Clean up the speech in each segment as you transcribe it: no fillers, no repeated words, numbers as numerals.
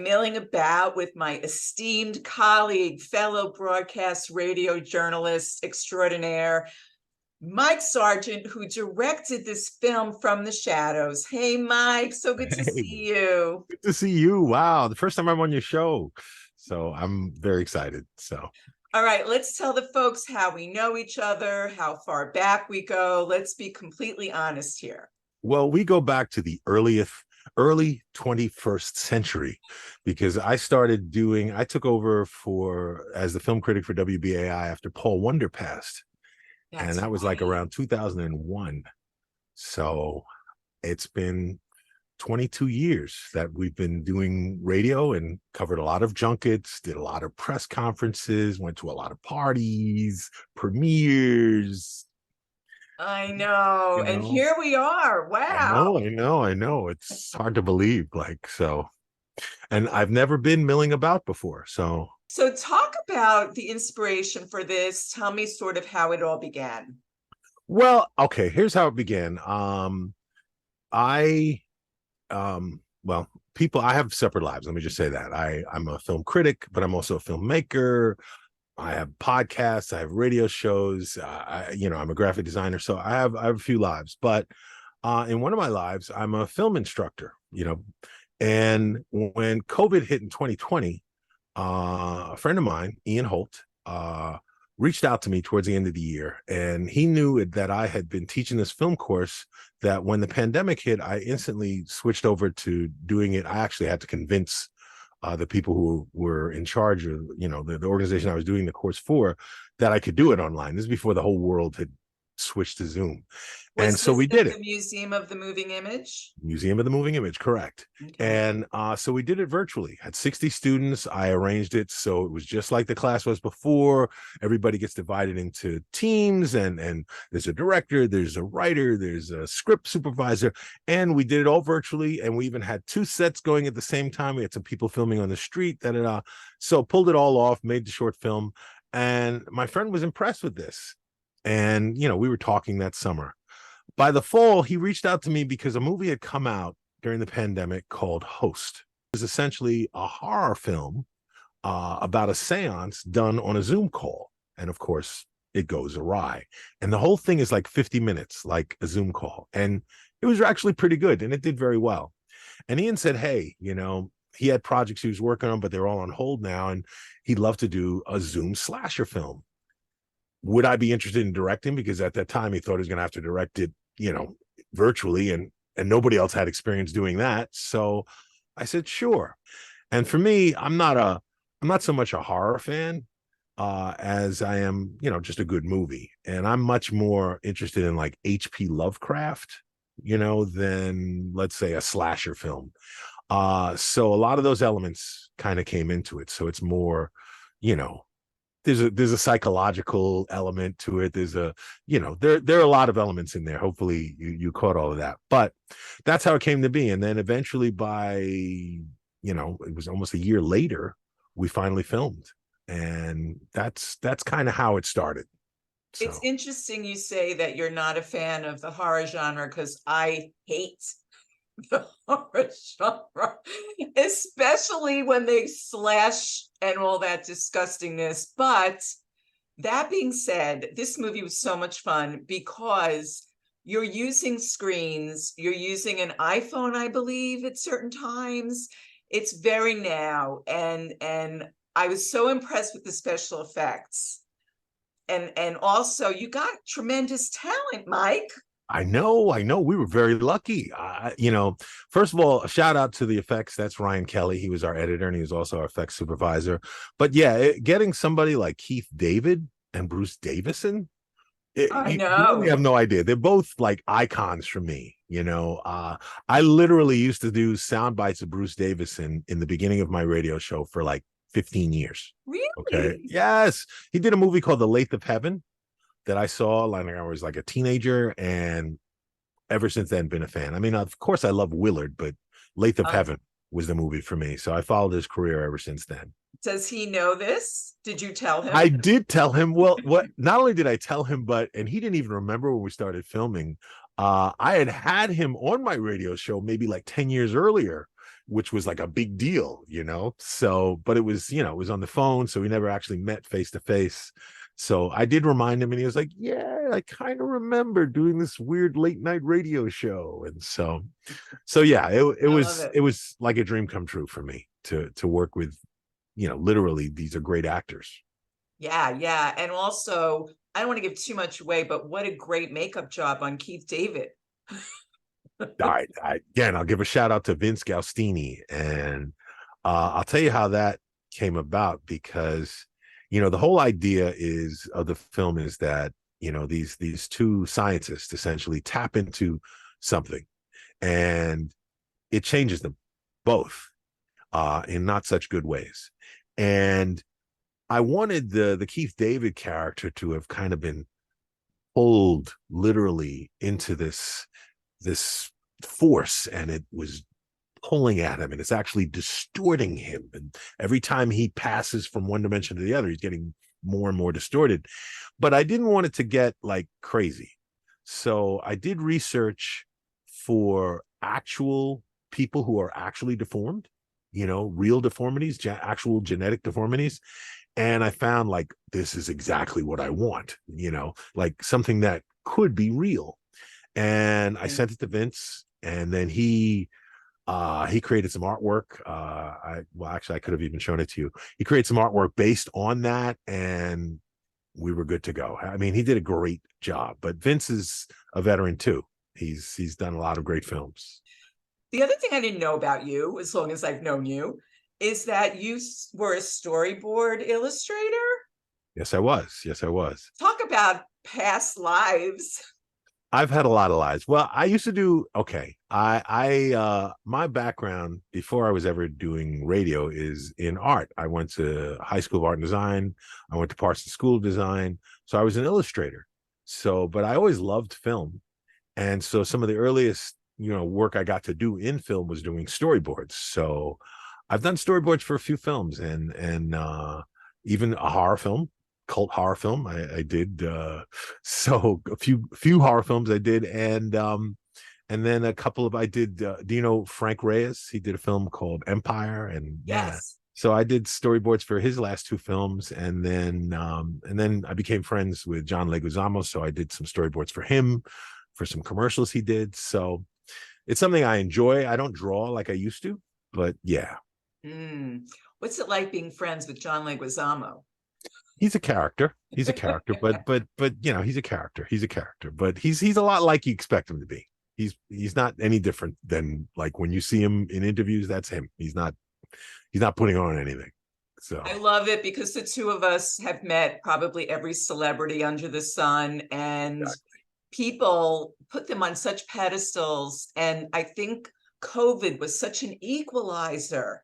milling about with my esteemed colleague, fellow broadcast radio journalist extraordinaire, Mike Sargent, who directed this film From the Shadows. Hey, Mike, so good to Hey, see you. good to see you. Wow, the first time I'm on your show. So I'm very excited. So, All right, let's tell the folks how we know each other, how far back we go. Let's be completely honest here. well, we go back to the early 21st century because I took over as the film critic for WBAI after Paul Wonder passed. And That's that was like right. around 2001. So it's been 22 years that we've been doing radio and covered a lot of junkets, did a lot of press conferences, went to a lot of parties, premieres, I know. you And know. here we are. I Wow. know, I know, I know. It's hard to believe, like so. And I've never been milling about before. So, So, talk about the inspiration for this. Tell me sort of how it all began. well, okay, here's how it began. I well, I have separate lives. Let me just say that. I'm a film critic, but I'm also a filmmaker. I have podcasts, I have radio shows, I'm a graphic designer. So I have a few lives, but in one of my lives, I'm a film instructor, and when COVID hit in 2020, a friend of mine, Ian Holt, reached out to me towards the end of the year, and he knew that I had been teaching this film course that when the pandemic hit, I instantly switched over to doing it. I actually had to convince the people who were in charge of, the organization I was doing the course for, that I could do it online. This is before the whole world had switched to Zoom. And Was so this we at did it. the Museum of the Moving Image? Museum of the Moving Image, correct. Okay. And so we did it virtually. Had 60 students. I arranged it so it was just like the class was before. Everybody gets divided into teams, and there's a director, there's a writer, there's a script supervisor, and we did it all virtually. And we even had two sets going at the same time. We had some people filming on the street. So pulled it all off, made the short film, and my friend was impressed with this. And we were talking that summer. By the fall, he reached out to me because a movie had come out during the pandemic called Host. It was essentially a horror film about a seance done on a Zoom call. And of course, it goes awry. And the whole thing is like 50 minutes, like a Zoom call. And it was actually pretty good, and it did very well. And Ian said, hey, he had projects he was working on, but they're all on hold now. And he'd love to do a Zoom slasher film. Would I be interested in directing? Because at that time he thought he was going to have to direct it, virtually, and nobody else had experience doing that. So I said, sure. And for me, I'm not so much a horror fan as I am, just a good movie. And I'm much more interested in like H.P. Lovecraft, than let's say a slasher film. So a lot of those elements kind of came into it. So it's more, you know, there's a psychological element to it. There's there are a lot of elements in there. Hopefully you caught all of that, but that's how it came to be. And then eventually it was almost a year later, we finally filmed, and that's kind of how it started. It's So interesting you say that you're not a fan of the horror genre, because I hate the horror genre, especially when they slash and all that disgustingness. But that being said, this movie was so much fun because you're using screens, you're using an iPhone, I believe, at certain times. It's very now, and I was so impressed with the special effects. And also you got tremendous talent, Mike. I know. We were very lucky. First of all, a shout out to the effects. That's Ryan Kelly. He was our editor, and he was also our effects supervisor. But yeah, getting somebody like Keith David and Bruce Davison, I you really know. have no idea. They're both like icons for me. I literally used to do sound bites of Bruce Davison in the beginning of my radio show for like 15 years. Okay. Really? Yes. He did a movie called The Lathe of Heaven that I saw like I was like a teenager, and ever since then been a fan. I mean, of course I love Willard, but Lathe of Uh, Heaven was the movie for me. So I followed his career ever since then. does he know this? Did you tell I him? did tell him, well, what not only did I tell him, but and he didn't even remember when we started filming. I had him on my radio show maybe like 10 years earlier, which was like a big deal, you know. So, but it was, you know, it was on the phone, so we never actually met face to face. So I did remind him, and he was like, "Yeah, I kind of remember doing this weird late night radio show." And so yeah, I love it. it was like a dream come true for me to work with, you know, literally these are great actors. Yeah, yeah. And also, I don't want to give too much away, but what a great makeup job on Keith David. Again, I'll give a shout out to Vince Gaustini, and I'll tell you how that came about, because you know the whole idea is of the film is that, you know, these two scientists essentially tap into something, and it changes them both in not such good ways. And I wanted the Keith David character to have kind of been pulled literally into this force, and it was pulling at him, and it's actually distorting him, and every time he passes from one dimension to the other, he's getting more and more distorted. But I didn't want it to get like crazy, so I did research for actual people who are actually deformed, you know, real deformities, actual genetic deformities. And I found like this is exactly what I want, you know, like something that could be real. And I Mm. sent it to Vince, and then he created some artwork. Well, actually, I could have even shown it to you. He created some artwork based on that, and we were good to go. I mean, he did a great job. But Vince is a veteran too. He's done a lot of great films. The other thing I didn't know about you, as long as I've known you, is that you were a storyboard illustrator. Yes, I was. Yes, I was. Talk about past lives. I've had a lot of lives. Well, I used to do okay. My background before I was ever doing radio is in art. I went to high school of art and design. I went to Parsons School of Design. So I was an illustrator. So, but I always loved film. And so some of the earliest, you know, work I got to do in film was doing storyboards. So I've done storyboards for a few films, and even a horror film, cult horror film. I did so a few horror films I did, and then a couple of I did. Do you know Frank Reyes? He did a film called Empire, and yeah. Yes. So I did storyboards for his last two films, and then I became friends with John Leguizamo, so I did some storyboards for him for some commercials he did. So it's something I enjoy. I don't draw like I used to, but yeah. Mm. What's it like being friends with John Leguizamo? He's a character. He's a character, but you know, he's a character. He's a character, but he's a lot like you expect him to be. He's not any different than like when you see him in interviews, that's him. He's not putting on anything. So I love it because the two of us have met probably every celebrity under the sun, and people put them on such pedestals. And I think COVID was such an equalizer,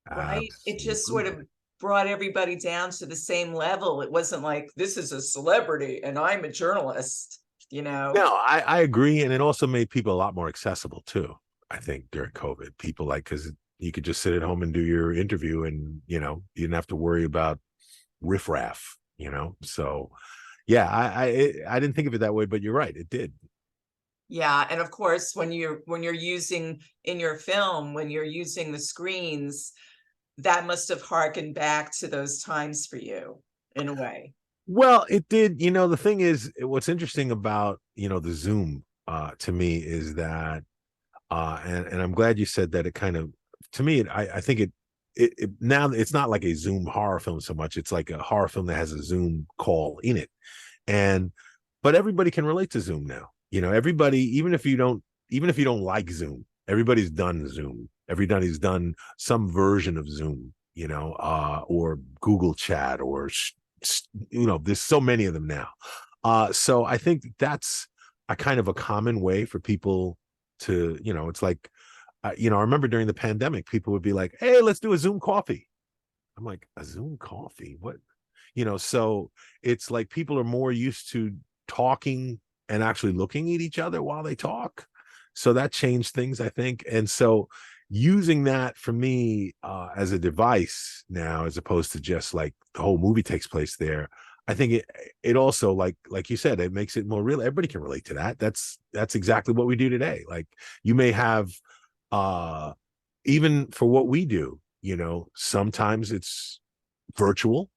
right? It just sort of absolutely. brought everybody down to the same level. It wasn't like, this is a celebrity and I'm a journalist, you know? No, I agree. And it also made people a lot more accessible too. I think during COVID, people like, because you could just sit at home and do your interview, and you know, you didn't have to worry about riffraff, you know. So yeah, I didn't think of it that way, but you're right, it did. Yeah, and of course, when you're using in your film, when you're using the screens, that must have harkened back to those times for you in a way. Well, it did. You know, the thing is, what's interesting about, you know, the Zoom to me is that, and I'm glad you said that. It kind of, to me, I think it now it's not like a Zoom horror film so much. It's like a horror film that has a Zoom call in it, and but everybody can relate to Zoom now. You know, everybody, even if you don't like Zoom, everybody's done Zoom. Everybody's done some version of Zoom, you know, or Google Chat, or you know, there's so many of them now. So I think that's a kind of a common way for people to, you know, it's like, you know, I remember during the pandemic, people would be like, "Hey, let's do a Zoom coffee." I'm like, "A Zoom coffee? What?" You know, so it's like people are more used to talking and actually looking at each other while they talk. So that changed things, I think. And so using that for me as a device now, as opposed to just like the whole movie takes place there, I think it also, like you said, it makes it more real. Everybody can relate to that. That's exactly what we do today. Like you may have uh even for what we do, you know, sometimes it's virtual,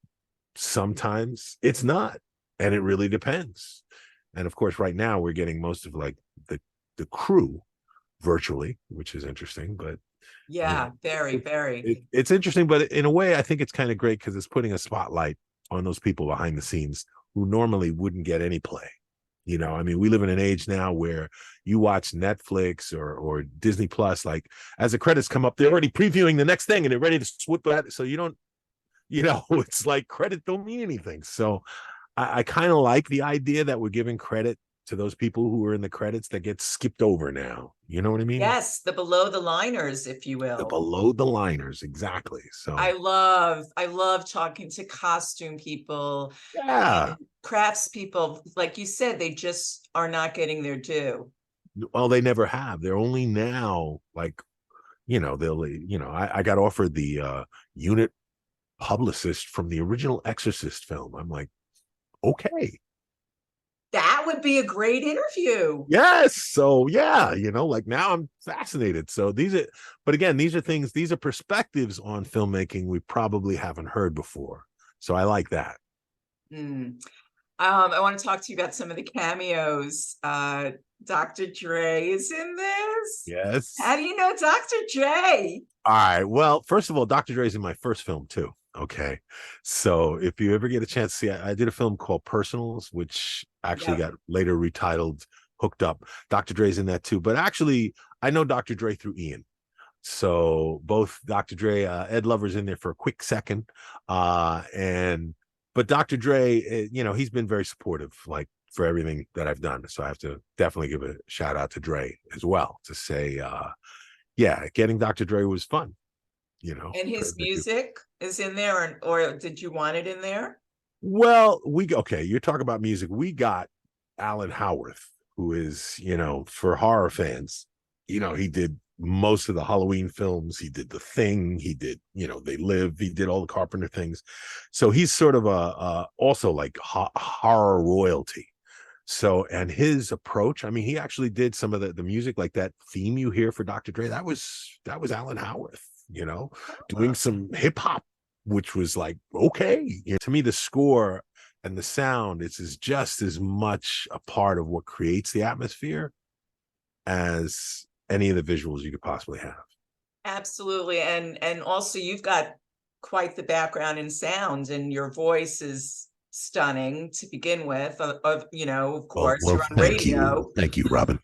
sometimes it's not, and it really depends. And of course, right now we're getting most of like the crew virtually, which is interesting, but you know, Yeah, very, very. it's interesting, but in a way, I think it's kind of great because it's putting a spotlight on those people behind the scenes who normally wouldn't get any play. You know, I mean, we live in an age now where you watch Netflix or Disney Plus, like as the credits come up, they're already previewing the next thing and they're ready to swoop that. So you don't, you know, it's like credit don't mean anything. So I kind of like the idea that we're giving credit to those people who are in the credits that get skipped over now. You know what I mean? Yes, the below the liners, if you The will. below the liners, exactly. So I love talking to costume people yeah. and crafts people. Like you said, they just are not getting their due. Well, they never have. They're only now like, you know, they'll, you know, I got offered the unit publicist from the original Exorcist film. I'm like, okay. That would be a great interview. Yes. So yeah, you know, like now I'm fascinated. So these are, but again, these are things, these are perspectives on filmmaking we probably haven't heard before. So I like that. Mm. I want to talk to you about some of the cameos. Dr. Dre is in this. How Yes. do you know Dr. Dre? All right. Well, first of all, Dr. Dre's in my first film too. Okay. So if you ever get a chance to see, I did a film called Personals, which actually Yep. got later retitled Hooked Up. Dr. Dre's in that too. But actually, I know Dr. Dre through Ian. So both Dr. Dre, Ed Lover's in there for a quick second. And but Dr. Dre, you know, he's been very supportive, like for everything that I've done. So I have to definitely give a shout out to Dre as well to say, yeah, getting Dr. Dre was fun, you know. And his music is in there, or did you want it in there? Well, okay, you're talking about music. We got Alan Howarth, who is, you know, for horror fans, you know, he did most of the Halloween films. He did The Thing. He did, you know, They Live. He did all the Carpenter things. So he's sort of a also like horror royalty. So, and his approach, I mean, he actually did some of the music, like that theme you hear for Dr. Dre. That was Alan Howarth, you know, doing some hip hop, which was like, okay. You know, to me, the score and the sound is just as much a part of what creates the atmosphere as any of the visuals you could possibly have. Absolutely. And also you've got quite the background in sound, and your voice is stunning to begin with. You know, of course, Well, you're on thank you. radio. Thank you, Robin.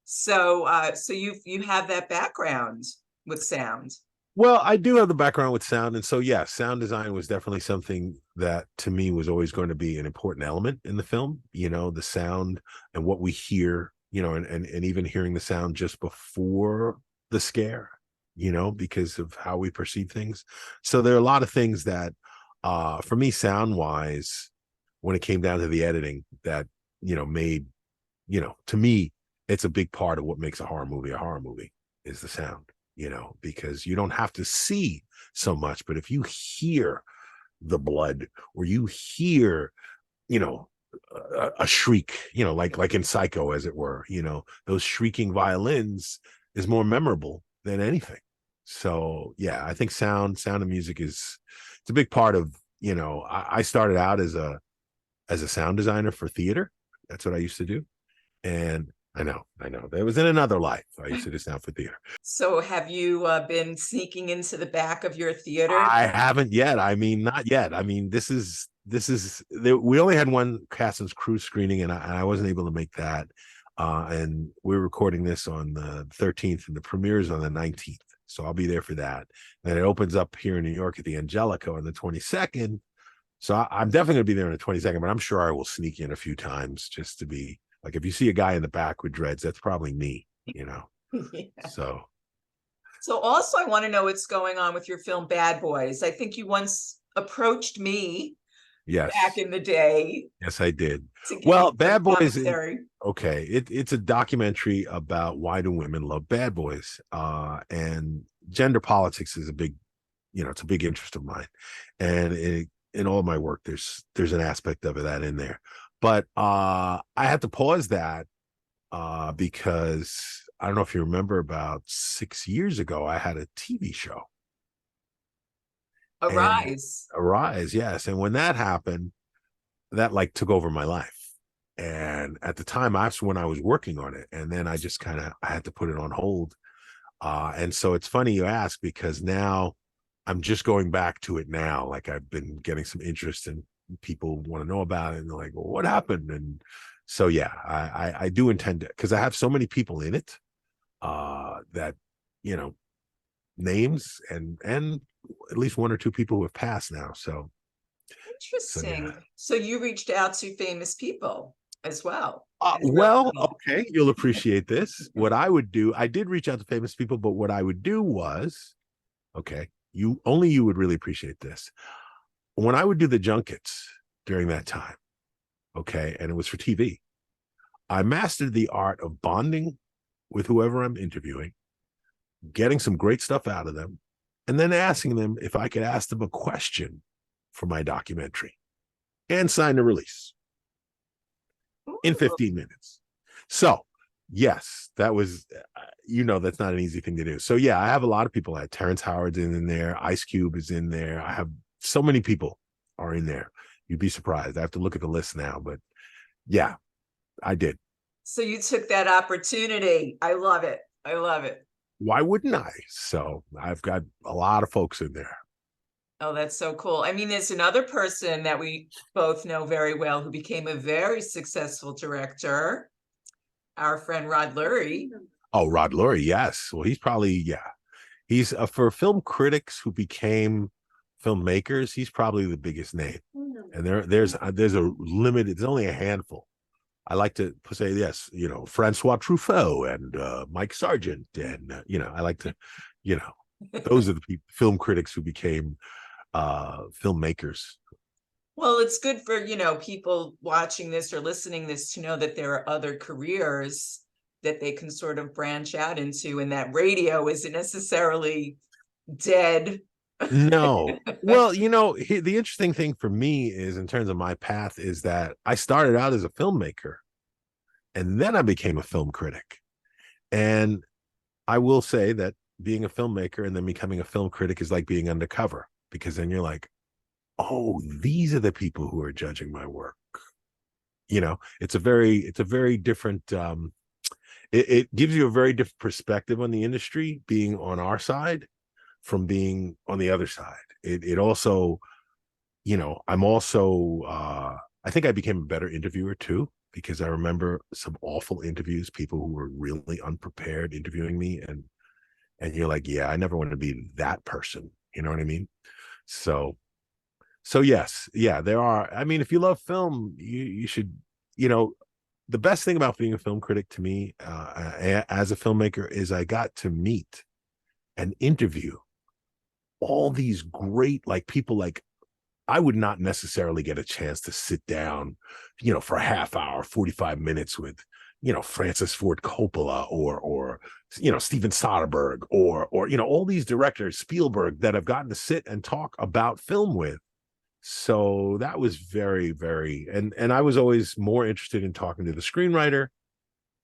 So you have that background with sound. Well, I do have the background with sound. And so, yeah, sound design was definitely something that to me was always going to be an important element in the film, you know, the sound and what we hear, you know, and even hearing the sound just before the scare, you know, because of how we perceive things. So there are a lot of things that, for me, sound wise, when it came down to the editing that, you know, made, you know, to me, it's a big part of what makes a horror movie is the sound, you know, because you don't have to see so much, but if you hear the blood or you hear, you know, a shriek, you know, like in Psycho, as it were, you know, those shrieking violins is more memorable than anything. So yeah, I think sound and music it's a big part of, you know, I started out as a sound designer for theater. That's what I used to do. And I know. There was in another life. I used to do sound for theater. So have you been sneaking into the back of your theater? I haven't yet. I mean, not yet. I mean, we only had one cast and crew screening, and I wasn't able to make that. And we're recording this on the 13th, and the premiere is on the 19th. So I'll be there for that. Then it opens up here in New York at the Angelica on the 22nd. So I'm definitely going to be there on the 22nd, but I'm sure I will sneak in a few times just to be like, if you see a guy in the back with dreads, that's probably me, you know. Yeah. So So also I want to know what's going on with your film Bad Boys. I think you once approached me back yes, in the day yes, I did. to give me Well, some Bad Boys is commentary. okay. It's a documentary about why do women love bad boys. And gender politics is a big, you know, it's a big interest of mine. And in all of my work, there's an aspect of that in there. But I had to pause that because I don't know if you remember, about 6 years ago, I had a TV show. And Arise. Arise, yes. And when that happened, that like took over my life. And at the time, that's when I was working on it. And then I just kind of I had to put it on hold. And so it's funny you ask, because now I'm just going back to it now. Like I've been getting some interest, and people want to know about it, and they're like, well, what happened? And so yeah, I do intend to, because I have so many people in it, that, you know, names, and at least one or two people who have passed now. So yeah. Interesting. So you reached out to famous people as well. Well, okay, you'll appreciate this. What I would do, I did reach out to famous people, but what I would do was, okay, you would really appreciate this. When I would do the junkets during that time, okay, and it was for TV, I mastered the art of bonding with whoever I'm interviewing, getting some great stuff out of them, and then asking them if I could ask them a question for my documentary and sign the release in 15 minutes. So, yes, that was, that's not an easy thing to do. So, yeah, I have a lot of people. Terrence Howard's in there. Ice Cube is in there. I have so many people are in there. You'd be surprised. I have to look at the list now, but yeah, I did. So you took that opportunity. I love it. I love it. Why wouldn't I? So I've got a lot of folks in there. Oh, that's so cool. I mean, there's another person that we both know very well who became a very successful director, our friend Rod Lurie. Oh, Rod Lurie, yes. Well, he's probably, yeah. He's for film critics who became filmmakers, he's probably the biggest name. And there's a limited, there's only a handful. I like to say, yes, Francois Truffaut and Mike Sargent. And, I like to, those are the film critics who became filmmakers. Well, it's good for, people watching this or listening this to know that there are other careers that they can sort of branch out into, and that radio isn't necessarily dead. No. Well, the interesting thing for me is, in terms of my path, is that I started out as a filmmaker and then I became a film critic. And I will say that being a filmmaker and then becoming a film critic is like being undercover, because then you're like, oh, these are the people who are judging my work. It's a very different, it gives you a very different perspective on the industry, being on our side from being on the other side. It also, I'm also, I think I became a better interviewer too, because I remember some awful interviews, people who were really unprepared interviewing me, and you're like, yeah, I never want to be that person. You know what I mean? So yes, yeah, there are. I mean, if you love film, you should, the best thing about being a film critic to me, as a filmmaker, is I got to meet and interview all these great, like, people. Like, I would not necessarily get a chance to sit down, for a half hour, 45 minutes with, Francis Ford Coppola or Steven Soderbergh or all these directors, Spielberg, that I've gotten to sit and talk about film with. So that was very, very, and I was always more interested in talking to the screenwriter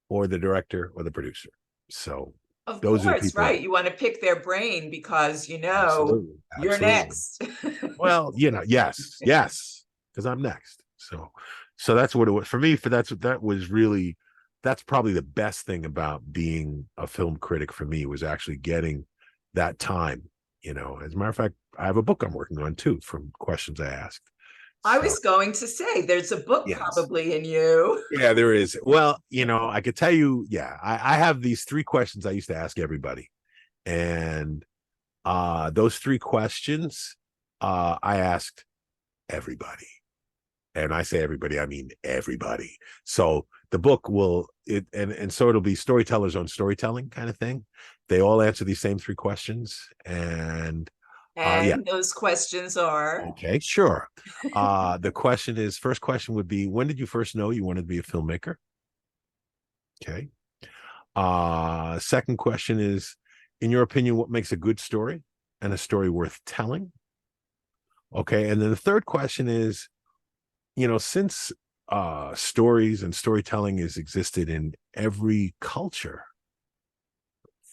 or the director or the producer. So Of those are the course, people. right. You want to pick their brain because, Absolutely. you're next. Well, yes, because I'm next. So that's what it was for me. That's probably the best thing about being a film critic for me, was actually getting that time. As a matter of fact, I have a book I'm working on too, from questions I asked. I was going to say, there's a book Yes. probably in you. Yeah, there is. Well, I could tell you, yeah, I have these 3 questions I used to ask everybody. And those 3 questions, I asked everybody. And I say everybody, I mean everybody. So the book so it'll be storytellers on storytelling kind of thing. They all answer these same 3 questions. And yeah. Those questions are, Okay, sure. First question would be, when did you first know you wanted to be a filmmaker? Okay. Second question is, in your opinion, what makes a good story and a story worth telling? Okay. And then the third question is, since stories and storytelling has existed in every culture,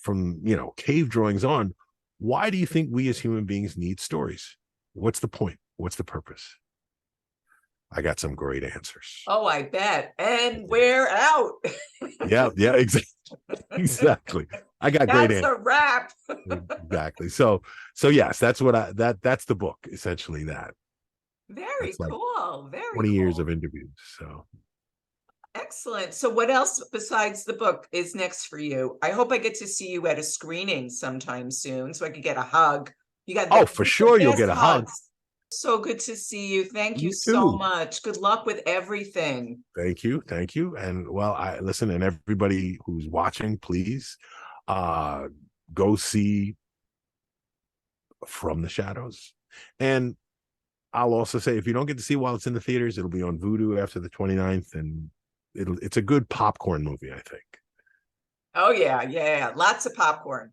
from, you know, cave drawings on, why do you think we as human beings need stories? What's the point? What's the purpose? I got some great answers. Oh, I bet. And we're out. Yeah, exactly. I got great That's answers. a wrap. Exactly. So yes, that's what that's the book, essentially. That Very it's like cool. Very 20 years cool. of interviews. So Excellent. So what else besides the book is next for you? I hope I get to see you at a screening sometime soon so I could get a hug. You got oh, for sure you'll get a hug. So good to see you. Thank you You so too. much. Good luck with everything. Thank you. And well, I listen, and everybody who's watching, please go see From the Shadows. And I'll also say, if you don't get to see it while it's in the theaters, it'll be on Vudu after the 29th, and it's a good popcorn movie, I think. Oh yeah. Lots of popcorn.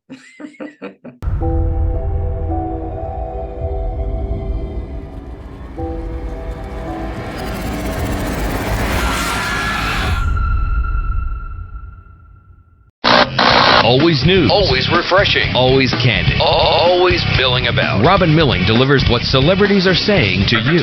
Always news. Always refreshing. Always candid. Always milling about. Robin Milling delivers what celebrities are saying to you.